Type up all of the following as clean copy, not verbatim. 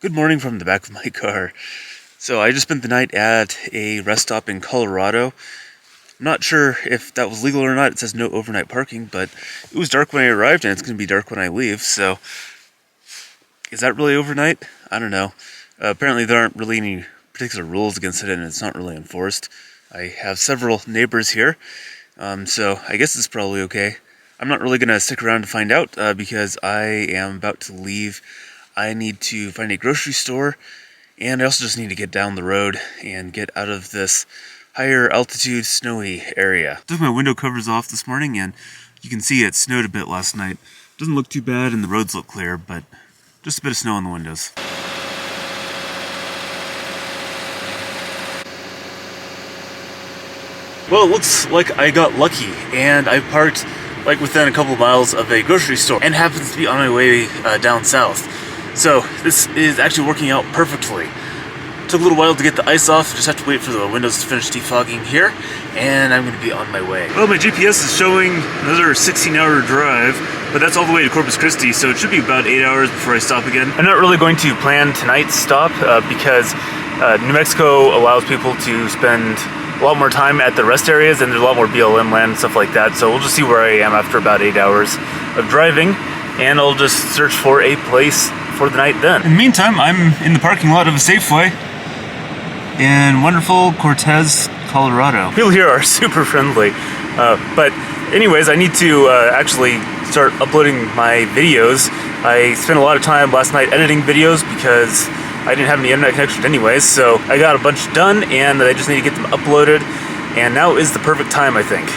Good morning from the back of my car. So I just spent the night at a rest stop in Colorado. I'm not sure if that was legal or not. It says no overnight parking, but it was dark when I arrived and it's going to be dark when I leave. So is that really overnight? I don't know. Apparently there aren't really any particular rules against it and it's not really enforced. I have several neighbors here, so I guess it's probably okay. I'm not really going to stick around to find out because I am about to leave. I need to find a grocery store, and I also just need to get down the road and get out of this higher altitude snowy area. I took my window covers off this morning and you can see it snowed a bit last night. Doesn't look too bad and the roads look clear, but just a bit of snow on the windows. Well, it looks like I got lucky and I parked like within a couple of miles of a grocery store and happens to be on my way down south. So this is actually working out perfectly. Took a little while to get the ice off, just have to wait for the windows to finish defogging here, and I'm going to be on my way. Well, my GPS is showing another 16-hour drive, but that's all the way to Corpus Christi, so it should be about 8 hours before I stop again. I'm not really going to plan tonight's stop because New Mexico allows people to spend a lot more time at the rest areas, and there's a lot more BLM land and stuff like that, so we'll just see where I am after about 8 hours of driving, and I'll just search for a place for the night then. In the meantime, I'm in the parking lot of a Safeway in wonderful Cortez, Colorado. People here are super friendly, but anyways, I need to actually start uploading my videos. I spent a lot of time last night editing videos because I didn't have any internet connection anyways, so I got a bunch done and I just need to get them uploaded, and now is the perfect time, I think.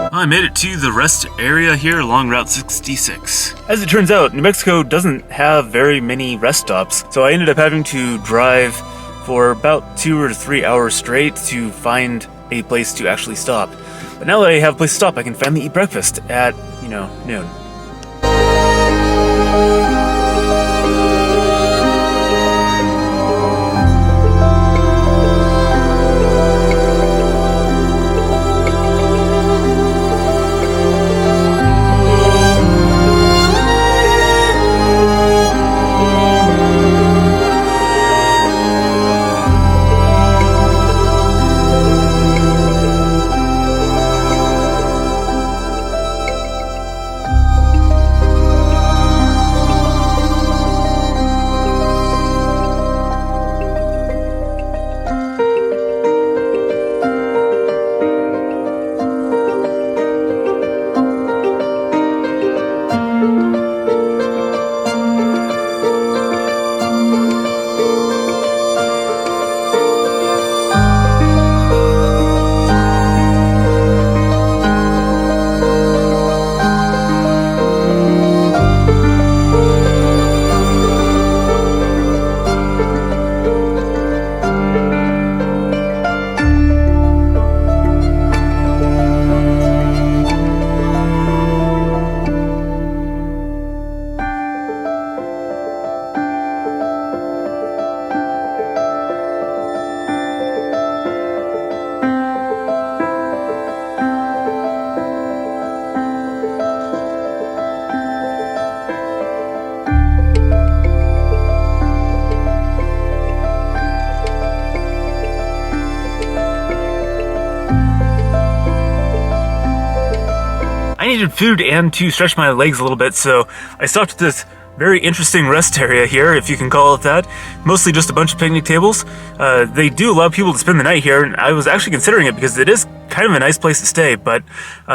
I made it to the rest area here along Route 66. As it turns out, New Mexico doesn't have very many rest stops, so I ended up having to drive for about 2 or 3 hours straight to find a place to actually stop. But now that I have a place to stop, I can finally eat breakfast at, noon. needed food and to stretch my legs a little bit, so I stopped at this very interesting rest area here, if you can call it that. Mostly just a bunch of picnic tables. They do allow people to spend the night here, and I was actually considering it because it is kind of a nice place to stay, but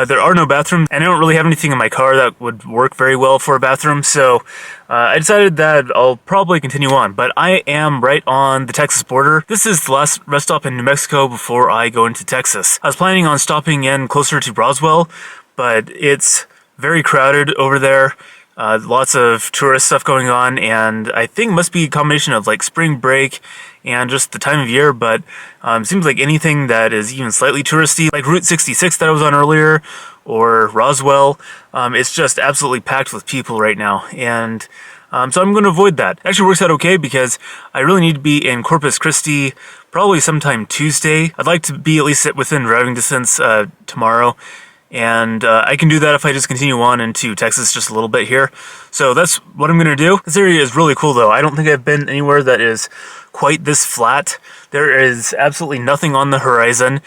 there are no bathrooms, and I don't really have anything in my car that would work very well for a bathroom, so I decided that I'll probably continue on. But I am right on the Texas border. This is the last rest stop in New Mexico before I go into Texas. I was planning on stopping in closer to Roswell, but it's very crowded over there. Lots of tourist stuff going on, and I think it must be a combination of like spring break and just the time of year, but seems like anything that is even slightly touristy, like Route 66 that I was on earlier, or Roswell, it's just absolutely packed with people right now, and so I'm going to avoid that. Actually works out okay because I really need to be in Corpus Christi probably sometime Tuesday. I'd like to be at least within driving distance tomorrow. And I can do that if I just continue on into Texas just a little bit here. So that's what I'm going to do. This area is really cool though. I don't think I've been anywhere that is quite this flat. There is absolutely nothing on the horizon.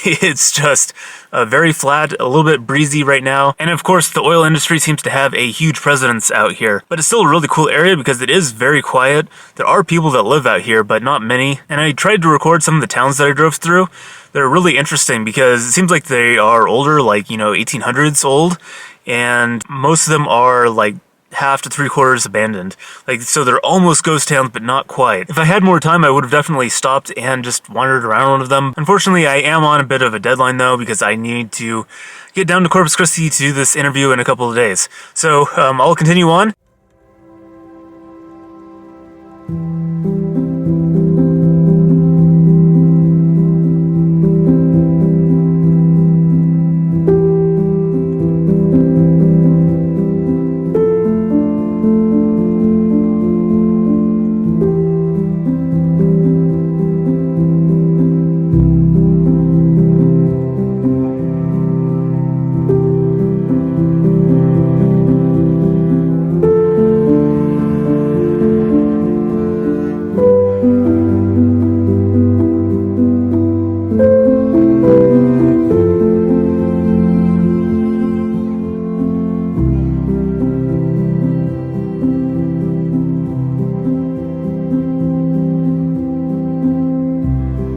It's just very flat, a little bit breezy right now. And of course, the oil industry seems to have a huge presence out here. But it's still a really cool area because it is very quiet. There are people that live out here, but not many. And I tried to record some of the towns that I drove through. They're really interesting because it seems like they are older, like, 1800s old. And most of them are like half to 3/4 abandoned. So they're almost ghost towns, but not quite. If I had more time, I would have definitely stopped and just wandered around one of them. Unfortunately, I am on a bit of a deadline though, because I need to get down to Corpus Christi to do this interview in a couple of days. So I'll continue on.